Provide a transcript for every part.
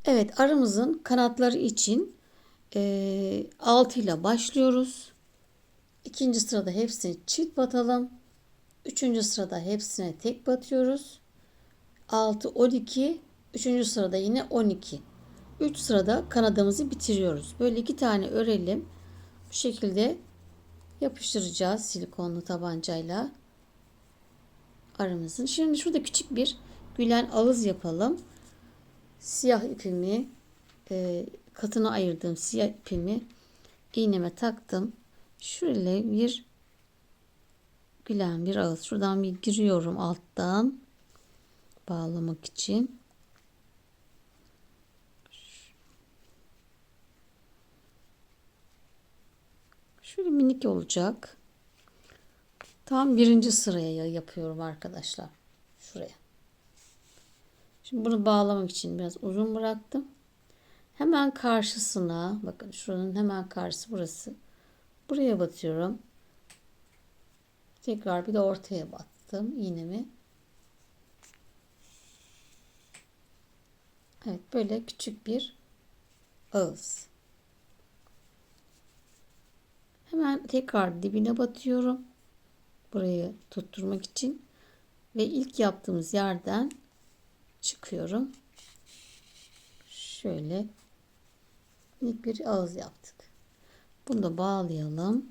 Evet, arımızın kanatları için 6 ile başlıyoruz. İkinci sırada hepsini çift batalım. Üçüncü sırada hepsine tek batıyoruz. 6, 12. Üçüncü sırada yine 12. 3 sırada kanadımızı bitiriyoruz. Böyle 2 tane örelim. Bu şekilde yapıştıracağız silikonlu tabancayla arımızın. Şimdi şurada küçük bir gülen ağız yapalım. Siyah ipimi, katına ayırdığım siyah ipimi iğneme taktım. Şöyle bir gülen bir ağız. Şuradan bir giriyorum alttan bağlamak için. Şöyle minik olacak. Tam birinci sıraya yapıyorum arkadaşlar. Şuraya. Şimdi bunu bağlamak için biraz uzun bıraktım. Hemen karşısına, bakın şuranın hemen karşısı burası. Buraya batıyorum. Tekrar bir de ortaya battım iğnemi. Evet, böyle küçük bir ağız. Hemen tekrar dibine batıyorum. Burayı tutturmak için. Ve ilk yaptığımız yerden çıkıyorum. Şöyle minik bir ağız yaptık. Bunu da bağlayalım.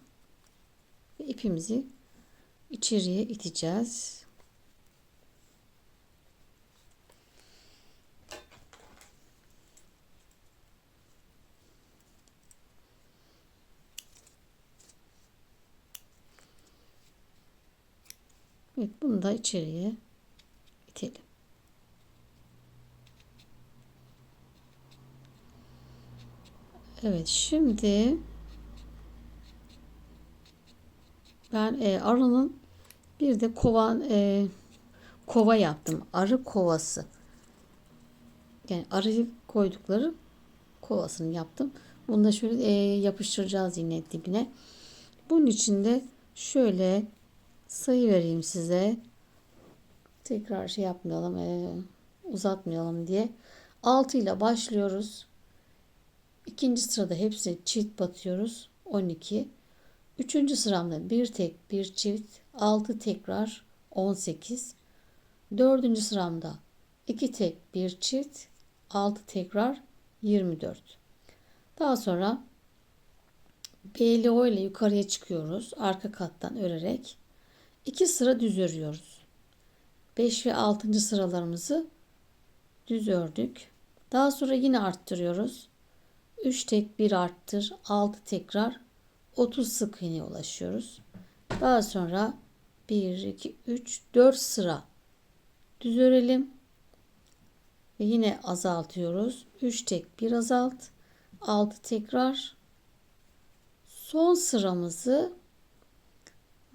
Ve ipimizi içeriye iteceğiz. Evet, bunu da içeriye itelim. Evet, şimdi ben arının bir de kova yaptım. Arı kovası. Yani arıyı koydukları kovasını yaptım. Bunu da şöyle yapıştıracağız yine dibine. Bunun için de şöyle sayı vereyim size. Tekrar şey yapmayalım, uzatmayalım diye. 6 ile başlıyoruz. İkinci sırada hepsini çift batıyoruz. 12. Üçüncü sıramda bir tek bir çift 6 tekrar 18. Dördüncü sıramda 2 tek bir çift 6 tekrar 24. Daha sonra BLO ile yukarıya çıkıyoruz. Arka kattan örerek 2 sıra düz örüyoruz. 5 ve 6. sıralarımızı düz ördük. Daha sonra yine arttırıyoruz. 3 tek bir arttır 6 tekrar 30 sık iğneye ulaşıyoruz. Daha sonra 1, 2, 3, 4 sıra düz örelim. Ve yine azaltıyoruz. 3 tek bir azalt. 6 tekrar. Son sıramızı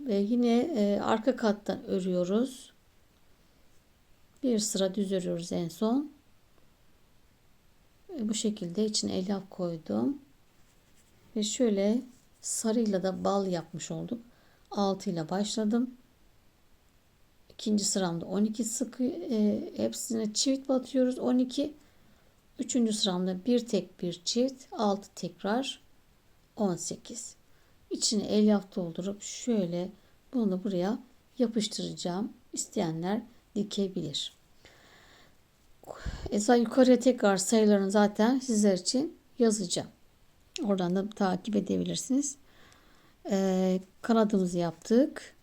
ve yine arka kattan örüyoruz. Bir sıra düz örüyoruz en son. Bu şekilde içine elyaf koydum. Ve şöyle sarıyla da bal yapmış olduk. 6 ile başladım. İkinci sıramda 12 sık hepsine çift batıyoruz. 12. Üçüncü sıramda bir tek bir çift 6 tekrar 18. İçine elyaf doldurup şöyle bunu da buraya yapıştıracağım. İsteyenler dikebilir. Yukarıya tekrar sayılarını zaten sizler için yazacağım. Oradan da takip edebilirsiniz. Kanadımızı yaptık.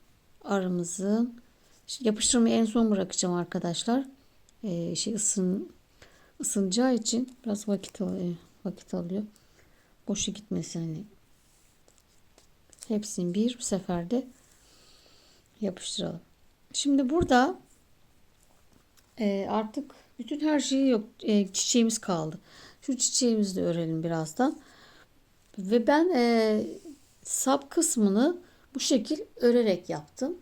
Arımızın yapıştırmayı en son bırakacağım arkadaşlar. Isınacağı için biraz vakit alıyor. Boşa gitmesin hani. Hepsini bir seferde yapıştıralım. Şimdi burada artık bütün her şeyi yok. Çiçeğimiz kaldı. Şu çiçeğimizi de örelim birazdan. Ve ben sap kısmını bu şekil örerek yaptım.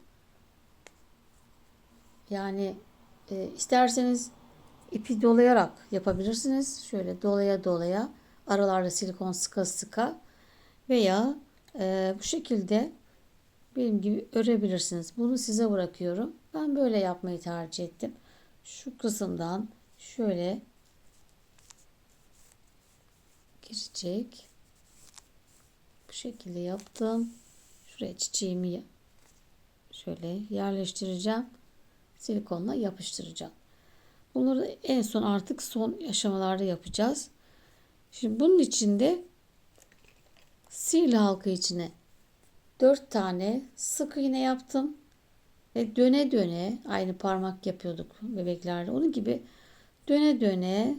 Yani isterseniz ipi dolayarak yapabilirsiniz. Şöyle dolaya dolaya aralarda silikon sıka sıka veya bu şekilde benim gibi örebilirsiniz. Bunu size bırakıyorum. Ben böyle yapmayı tercih ettim. Şu kısımdan şöyle girecek. Bu şekilde yaptım. Şuraya çiçeğimi şöyle yerleştireceğim. Silikonla yapıştıracağım. Bunları en son artık son aşamalarda yapacağız. Şimdi bunun içinde sihirli halka içine 4 tane sık iğne yaptım. Ve döne döne aynı parmak yapıyorduk bebeklerde. Onun gibi döne döne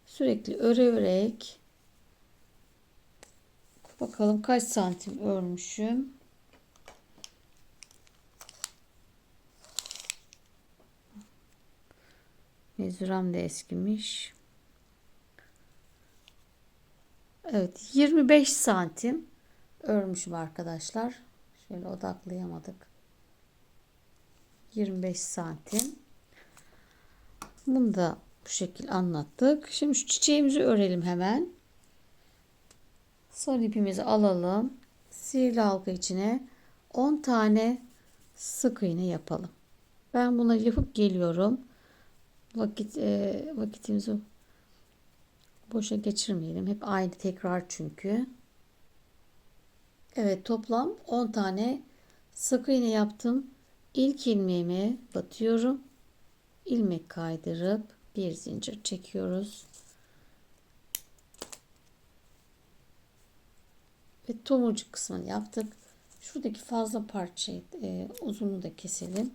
sürekli örerek bakalım kaç santim örmüşüm. Mezuram da eskimiş. Evet 25 santim örmüşüm arkadaşlar. Şöyle odaklayamadık. 25 santim. Bunu da bu şekilde anlattık. Şimdi şu çiçeğimizi örelim hemen. Son ipimizi alalım. Sihirli halka içine 10 tane sık iğne yapalım. Ben bunları yapıp geliyorum. Vakitimizi boşa geçirmeyelim. Hep aynı tekrar çünkü. Evet toplam 10 tane sık iğne yaptım. İlk ilmeğime batıyorum. İlmek kaydırıp bir zincir çekiyoruz. Ve tomurcuk kısmını yaptık. Şuradaki fazla parçayı uzunluğu da keselim.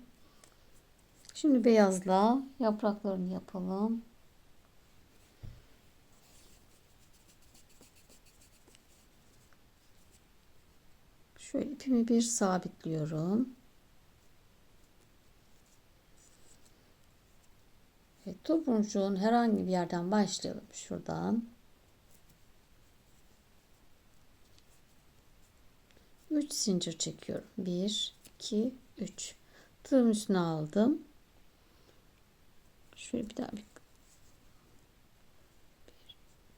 Şimdi beyazla yapraklarını yapalım. Şöyle ipimi bir sabitliyorum. Evet, tomurcuğun herhangi bir yerden başlayalım. Şuradan. 3 zincir çekiyorum. 1, 2, 3. Tığım üstüne aldım. Şöyle bir daha bir. 1,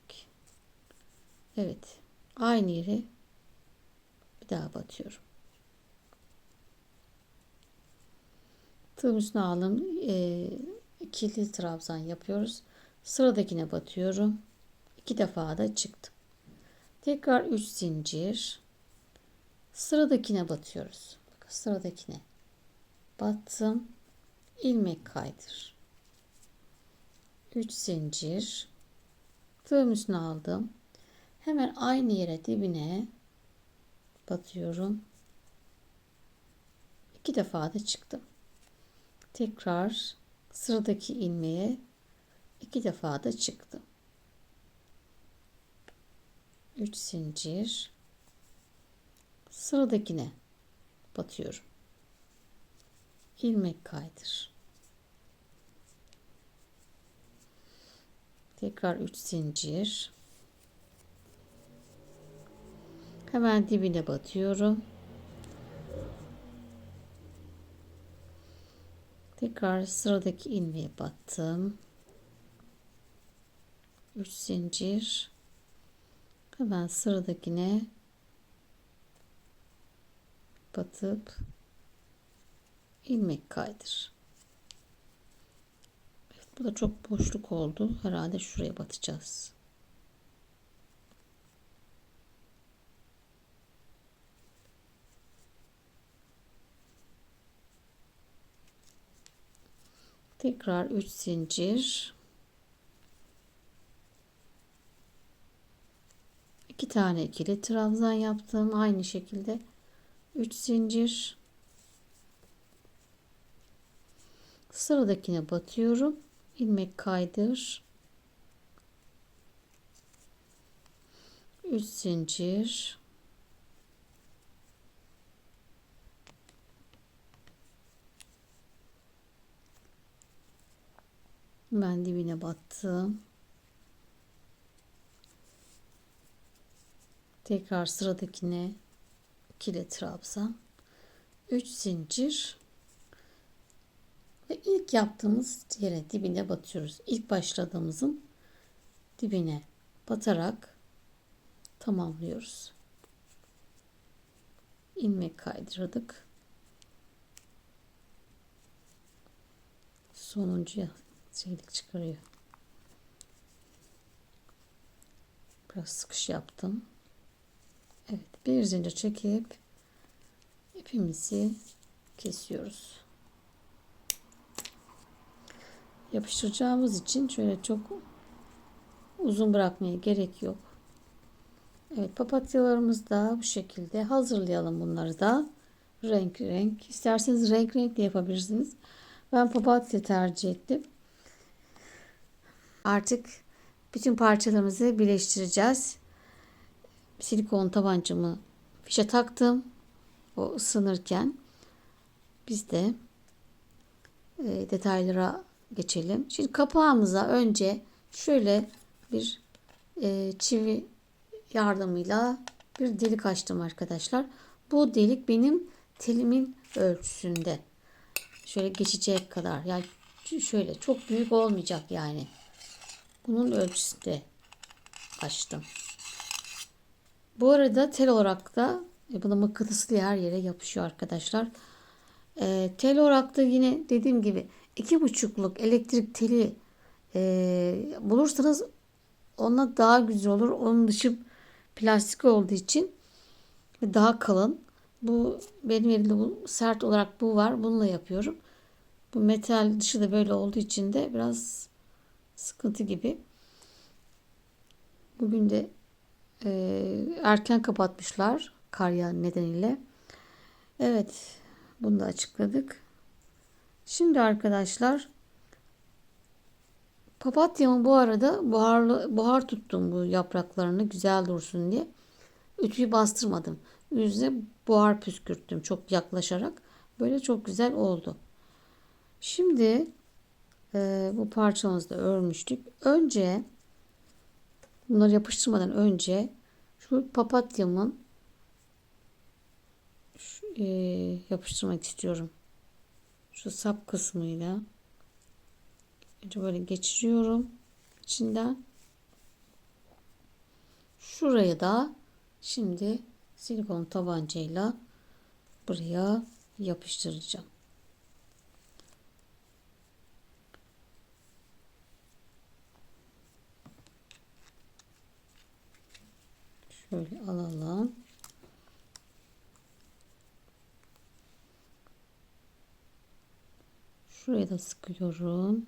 2. Evet. Aynı yere bir daha batıyorum. Tığım üstüne aldım. İkili trabzan yapıyoruz. Sıradakine batıyorum. 2 defa da çıktım. Tekrar 3 zincir. Sıradakine batıyoruz. Bakın sıradakine battım. İlmek kaydır. 3 zincir. Tığım üstüne aldım. Hemen aynı yere dibine batıyorum. 2 defa da çıktım. Tekrar sıradaki ilmeğe 2 defa da çıktım. 3 zincir. Sıradakine batıyorum. İlmek kaydır. Tekrar 3 zincir. Hemen dibine batıyorum. Tekrar sıradaki ilmeğe battım. 3 zincir. Hemen sıradakine batıp ilmek kaydır. Evet, bu da çok boşluk oldu. Herhalde şuraya batacağız. Tekrar 3 zincir. 2 tane ikili trabzan yaptım. Aynı şekilde 3 zincir. Sıradakine batıyorum. İlmek kaydır. 3 zincir. Ben dibine battım. Tekrar sıradakine ikili trabzan. 3 zincir. Ve ilk yaptığımız yere dibine batıyoruz. İlk başladığımızın dibine batarak tamamlıyoruz. İlmek kaydırdık. Sonuncuya şeylik çıkarıyor. Biraz sıkış yaptım. Evet, bir zincir çekip ipimizi kesiyoruz. Yapıştıracağımız için şöyle çok uzun bırakmaya gerek yok. Evet, papatyalarımız da bu şekilde hazırlayalım bunları da. Renk renk. İsterseniz renk renk de yapabilirsiniz. Ben papatya tercih ettim. Artık bütün parçalarımızı birleştireceğiz. Silikon tabancamı fişe taktım. O ısınırken biz de detaylara geçelim. Şimdi kapağımıza önce şöyle bir çivi yardımıyla bir delik açtım arkadaşlar. Bu delik benim telimin ölçüsünde. Şöyle geçecek kadar. Yani şöyle çok büyük olmayacak yani. Bunun ölçüsünde açtım. Bu arada tel olarak da bunu mıknatıslı her yere yapışıyor arkadaşlar. Tel olarak da yine dediğim gibi 2,5'luk elektrik teli bulursanız ona daha güzel olur. Onun dışı plastik olduğu için daha kalın. Bu benim elimde bu sert olarak bu var. Bununla yapıyorum. Bu metal dışı da böyle olduğu için de biraz sıkıntı gibi. Bugün de erken kapatmışlar kar yağ nedeniyle. Evet, bunu da açıkladık. Şimdi arkadaşlar papatyamı bu arada buhar tuttum bu yapraklarını güzel dursun diye. Ütüyü bastırmadım. Yüzüne buhar püskürttüm çok yaklaşarak. Böyle çok güzel oldu. Şimdi bu parçamızı da örmüştük. Önce bunları yapıştırmadan önce şu papatyamın yapıştırmak istiyorum. Şu sap kısmıyla önce böyle geçiriyorum içinden. Şuraya da şimdi silikon tabancayla buraya yapıştıracağım. Şöyle alalım. Şuraya da sıkıyorum.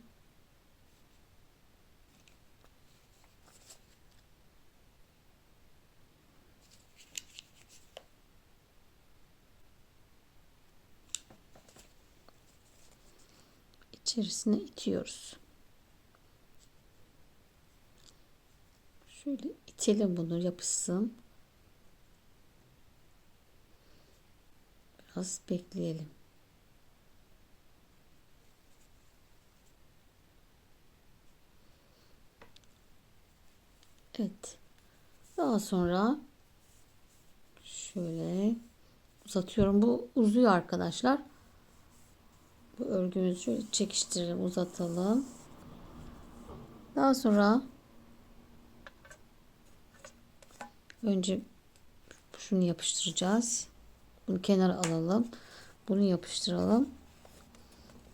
İçerisine itiyoruz. Şöyle itelim bunu yapışsın. Biraz bekleyelim. Evet. Daha sonra şöyle uzatıyorum. Bu uzuyor arkadaşlar. Bu örgümüzü şöyle çekiştirelim, uzatalım. Daha sonra önce şunu yapıştıracağız. Bunu kenara alalım. Bunu yapıştıralım.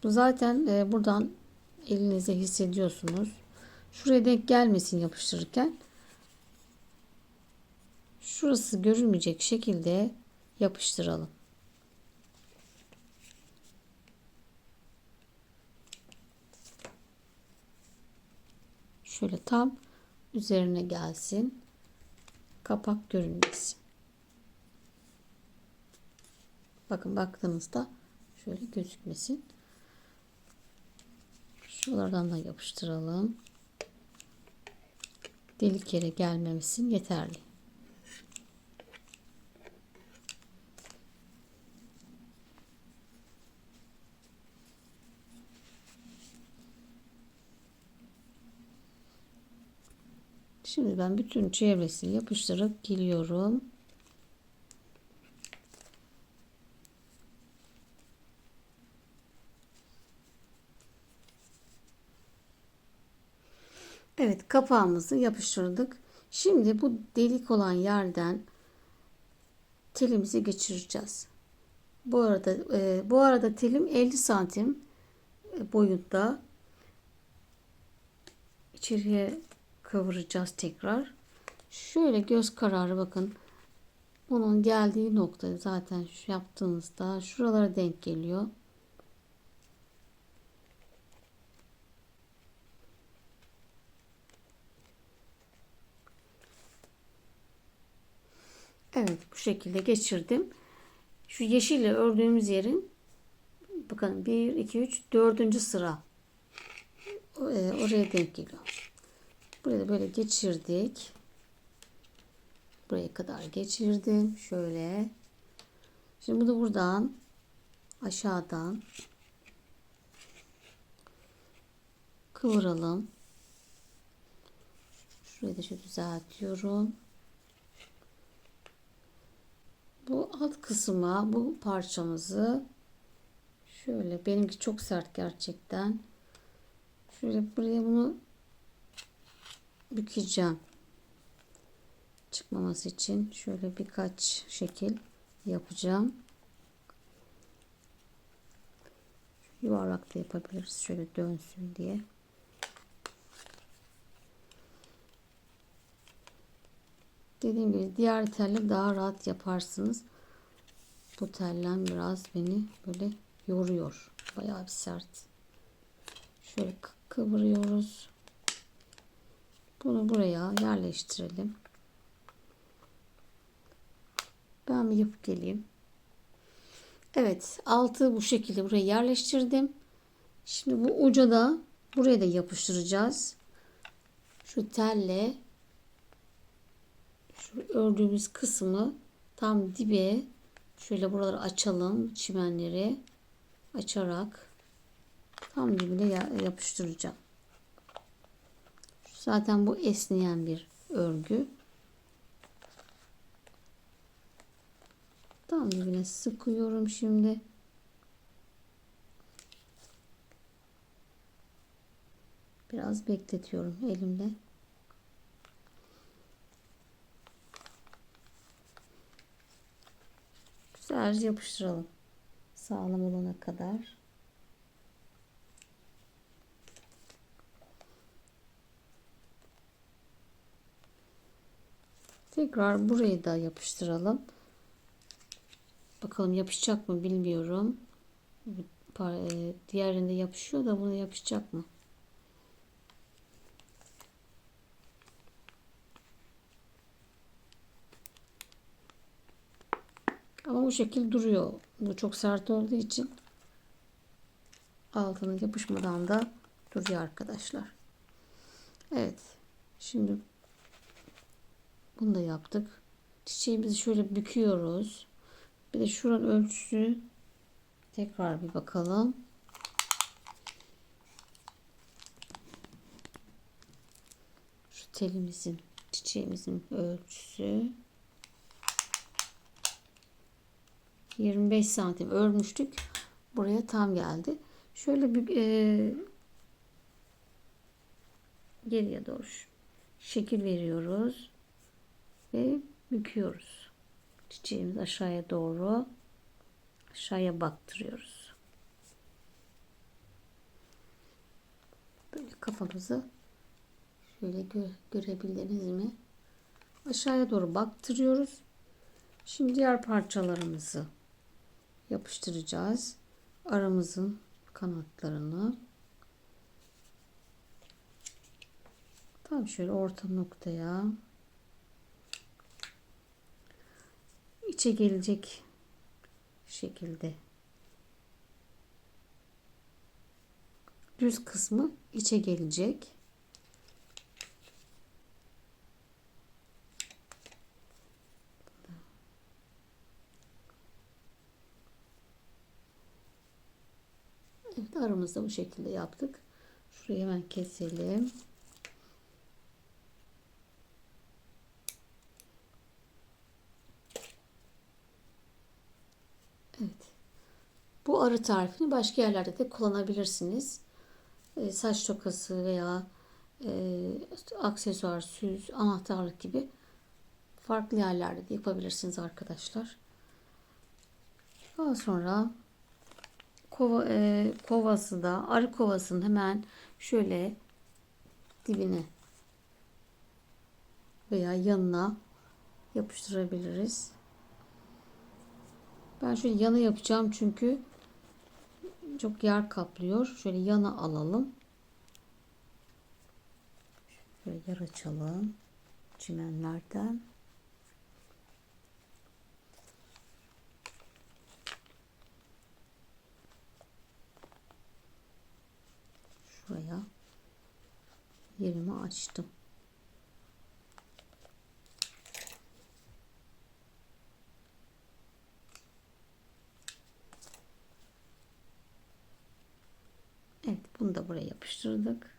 Bu zaten buradan elinize hissediyorsunuz. Şuraya denk gelmesin yapıştırırken. Şurası görünmeyecek şekilde yapıştıralım. Şöyle tam üzerine gelsin. Kapak görünmesin. Bakın baktığınızda şöyle gözükmesin. Şuralardan da yapıştıralım. Delik yere gelmemesin yeterli. Şimdi ben bütün çevresini yapıştırıp geliyorum. Evet, kapağımızı yapıştırdık. Şimdi bu delik olan yerden telimizi geçireceğiz. Bu arada telim 50 santim boyutta. İçeriye kıvıracağız tekrar. Şöyle göz kararı bakın. Bunun geldiği nokta zaten şu yaptığınızda şuralara denk geliyor. Evet, bu şekilde geçirdim. Şu yeşille ördüğümüz yerin bakın 1 2 3 4. sıra oraya denk geliyor. Buraya da böyle geçirdik. Buraya kadar geçirdim. Şöyle. Şimdi bunu buradan aşağıdan kıvıralım. Şurayı da şu düzeltiyorum. Bu alt kısma bu parçamızı şöyle, benimki çok sert gerçekten. Şöyle buraya bunu bükeceğim. Çıkmaması için şöyle birkaç şekil yapacağım. Yuvarlak da yapabiliriz. Şöyle dönsün diye. Dediğim gibi diğer telle daha rahat yaparsınız. Bu tellen biraz beni böyle yoruyor. Bayağı bir sert. Şöyle kıvırıyoruz. Bunu buraya yerleştirelim. Ben bir yapıp geleyim. Evet, altı bu şekilde buraya yerleştirdim. Şimdi bu uca da buraya da yapıştıracağız. Şu telle şu ördüğümüz kısmı tam dibe şöyle buraları açalım, çimenleri açarak tam dibine yapıştıracağım. Zaten bu esneyen bir örgü. Tam dibine sıkıyorum şimdi. Biraz bekletiyorum elimde. Güzelce yapıştıralım. Sağlam olana kadar. Tekrar burayı da yapıştıralım. Bakalım yapışacak mı bilmiyorum. Diğerinde yapışıyor da buna yapışacak mı? Ama bu şekil duruyor. Bu çok sert olduğu için altına yapışmadan da duruyor arkadaşlar. Evet. Şimdi bunu da yaptık. Çiçeğimizi şöyle büküyoruz. Bir de şuranın ölçüsü tekrar bir bakalım. Şu telimizin, çiçeğimizin ölçüsü 25 santim örmüştük. Buraya tam geldi. Şöyle bir geriye doğru şekil veriyoruz ve büküyoruz. Çiçeğimizi aşağıya doğru aşağıya baktırıyoruz. Böyle kafamızı şöyle görebildiniz mi? Aşağıya doğru baktırıyoruz. Şimdi diğer parçalarımızı yapıştıracağız. Aramızın kanatlarını tam şöyle orta noktaya içe gelecek şekilde düz kısmı içe gelecek. Evet, aramızda bu şekilde yaptık. Şurayı hemen keselim. Evet. Bu arı tarifini başka yerlerde de kullanabilirsiniz. Saç tokası veya aksesuar, süs, anahtarlık gibi farklı yerlerde de yapabilirsiniz arkadaşlar. Daha sonra kovası da arı kovasının hemen şöyle dibine veya yanına yapıştırabiliriz. Ben şöyle yana yapacağım çünkü çok yer kaplıyor. Şöyle yana alalım. Şöyle yer açalım çimenlerden. Şuraya yerimi açtım. Evet, bunu da buraya yapıştırdık.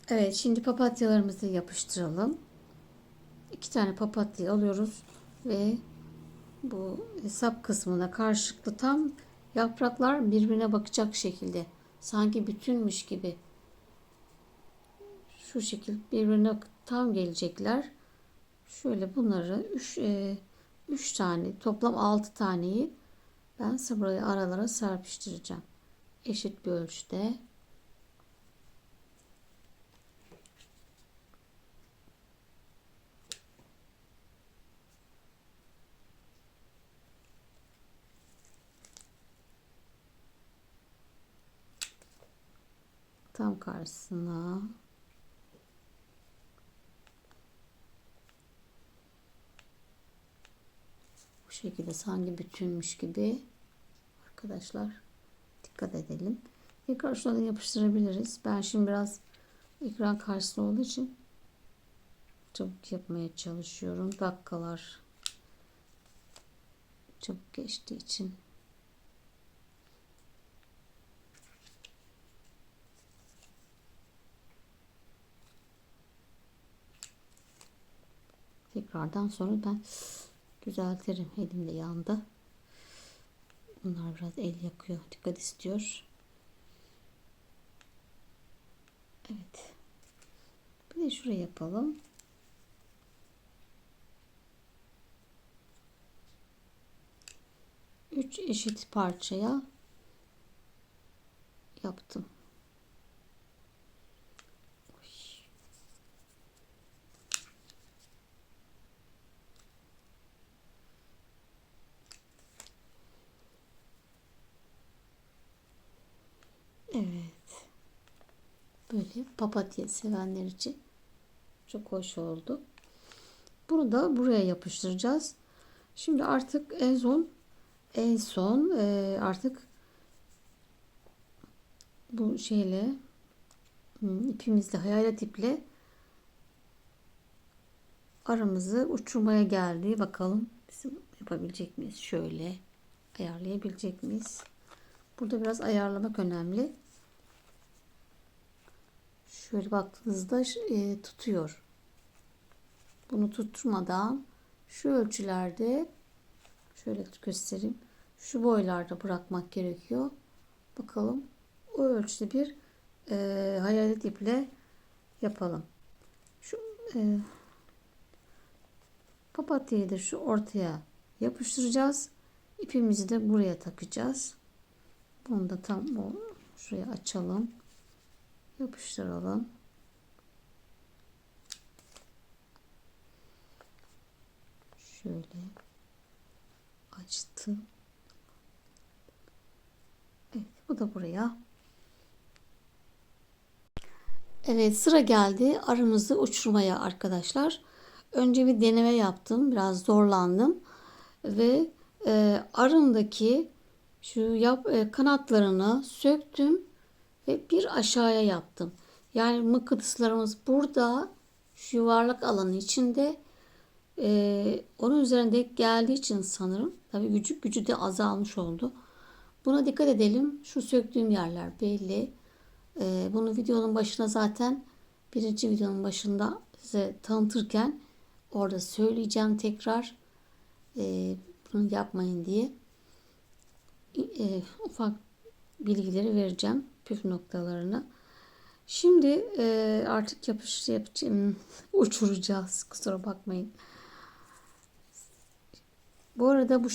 Evet, şimdi papatyalarımızı yapıştıralım. 2 tane papatya alıyoruz ve bu sap kısmına karşılıklı tam yapraklar birbirine bakacak şekilde, sanki bütünmüş gibi şu şekil birbirine tam gelecekler. Şöyle bunları 3 tane, toplam 6 taneyi ben buraya aralara serpiştireceğim. Eşit bir ölçüde. Tam karşısına bu şekilde sanki bütünmüş gibi arkadaşlar, dikkat edelim. Tekrar şuradan yapıştırabiliriz. Ben şimdi biraz ekran karşısında olduğu için çabuk yapmaya çalışıyorum. Dakikalar çabuk geçtiği için. Tekrardan sonra ben düzeltirim. Elimde yandı. Bunlar biraz el yakıyor. Dikkat istiyor. Evet. Bir de şuraya yapalım. Üç eşit parçaya yaptım. Evet. Böyle papatya sevenler için çok hoş oldu. Bunu da buraya yapıştıracağız. Şimdi artık en son artık bu şeyle ipimizle, hayalet iple aramızı uçurmaya geldi. Bakalım bizim yapabilecek miyiz? Şöyle ayarlayabilecek miyiz? Burada biraz ayarlamak önemli. Şöyle baktığınızda tutuyor. Bunu tutturmadan şu ölçülerde, şöyle göstereyim, şu boylarda bırakmak gerekiyor. Bakalım o ölçüde bir hayalet iple yapalım. Şu papatyayı da şu ortaya yapıştıracağız. İpimizi de buraya takacağız. Bunu da tam şuraya açalım. Yapıştıralım. Şöyle açtım. Evet, bu da buraya. Evet, sıra geldi arımızı uçurmaya arkadaşlar. Önce bir deneme yaptım. Biraz zorlandım. Ve arımdaki şu kanatlarını söktüm ve bir aşağıya yaptım. Yani mıknatıslarımız burada, şu yuvarlak alanın içinde, onun üzerinde geldiği için sanırım tabii gücü de azalmış oldu. Buna dikkat edelim. Şu söktüğüm yerler belli. Bunu videonun başına zaten, birinci videonun başında size tanıtırken orada söyleyeceğim tekrar. Bunu yapmayın diye ufak bilgileri vereceğim, püf noktalarını. Şimdi artık yapacağım, uçuracağız. Kusura bakmayın. Bu arada bu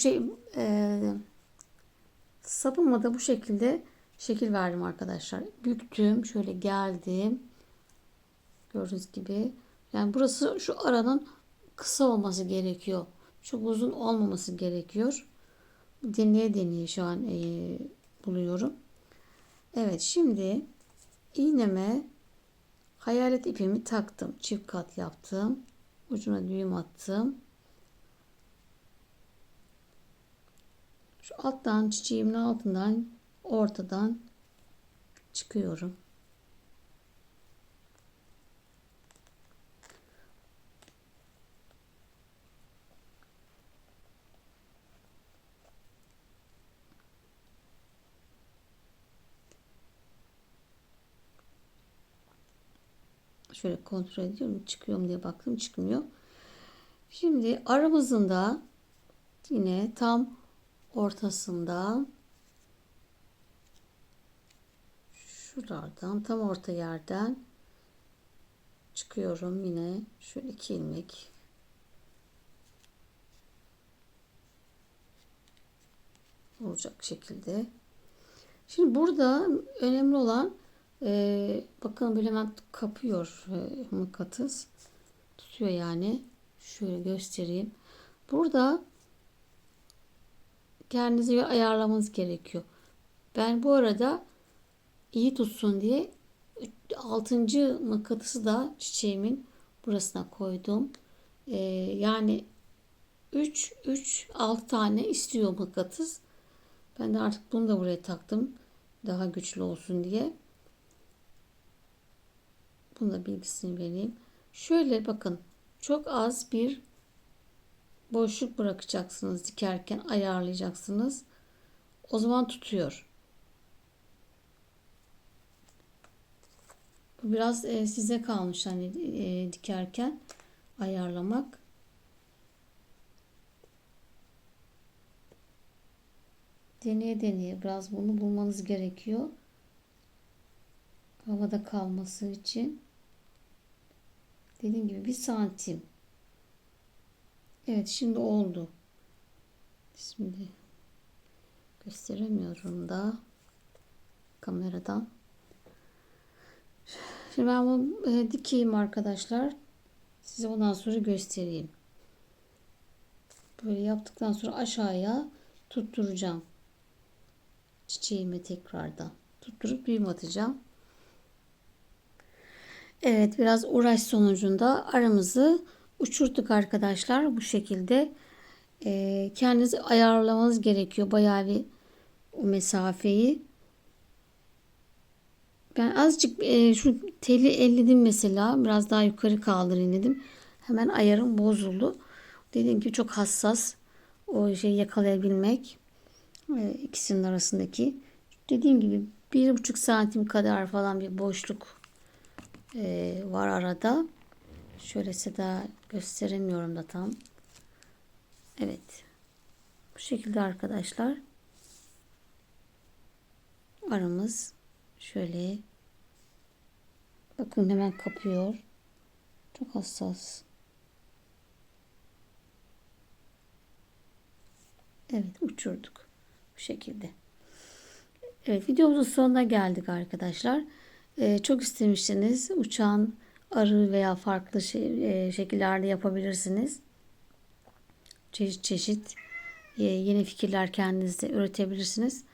sapımı da bu şekilde şekil verdim arkadaşlar. Büktüm. Şöyle geldim. Gördüğünüz gibi. Yani burası şu aranın kısa olması gerekiyor. Çok uzun olmaması gerekiyor. Deneye deneye şu an buluyorum. Evet, şimdi iğneme hayalet ipimi taktım. Çift kat yaptım. Ucuna düğüm attım. Şu alttan, çiçeğimin altından, ortadan çıkıyorum. Şöyle kontrol ediyorum. Çıkıyor mu diye baktım. Çıkmıyor. Şimdi aramızın da yine tam ortasında, şuralardan tam orta yerden çıkıyorum. Yine şöyle 2 ilmek olacak şekilde. Şimdi burada önemli olan bakın böyle hemen kapıyor mıknatıs. Tutuyor yani. Şöyle göstereyim. Burada kendinizi ayarlamanız gerekiyor. Ben bu arada iyi tutsun diye 6. mıknatısı da çiçeğimin burasına koydum. Yani 6 tane istiyor mıknatıs. Ben de artık bunu da buraya taktım. Daha güçlü olsun diye. Bunu da bilgisini vereyim. Şöyle bakın. Çok az bir boşluk bırakacaksınız dikerken, ayarlayacaksınız. O zaman tutuyor. Bu biraz size kalmış hani dikerken ayarlamak. Deneye deneye biraz bunu bulmanız gerekiyor. Havada kalması için. Dediğim gibi 1 santim. Evet, şimdi oldu. Şimdi gösteremiyorum da kameradan. Şimdi ben bunu dikeyim arkadaşlar. Size ondan sonra göstereyim. Böyle yaptıktan sonra aşağıya tutturacağım. Çiçeğimi tekrardan tutturup düğüm atacağım. Evet, biraz uğraş sonucunda aramızı uçurduk arkadaşlar. Bu şekilde kendinizi ayarlamanız gerekiyor. Bayağı bir o mesafeyi. Ben azıcık şu teli elledim mesela. Biraz daha yukarı kaldırayım dedim. Hemen ayarım bozuldu. Dediğim gibi çok hassas. O şeyi yakalayabilmek. İkisinin arasındaki. Dediğim gibi 1,5 santim kadar falan bir boşluk var arada. Şöyle size daha gösteremiyorum da tam. Evet. Bu şekilde arkadaşlar. Aramız şöyle. Bakın hemen kapıyor. Çok hassas. Evet, uçurduk. Bu şekilde. Evet, videomuzun sonuna geldik arkadaşlar. Çok istemişsiniz. Uçan arı veya farklı şekillerde yapabilirsiniz. Çeşit çeşit yeni fikirler kendinizde üretebilirsiniz.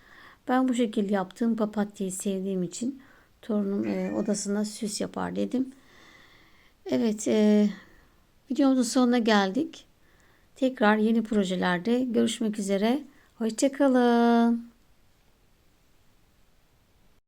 Ben bu şekilde yaptığım papatyayı sevdiğim için torunum odasında süs yapar dedim. Evet, videomuzun sonuna geldik. Tekrar yeni projelerde görüşmek üzere. Hoşça kalın.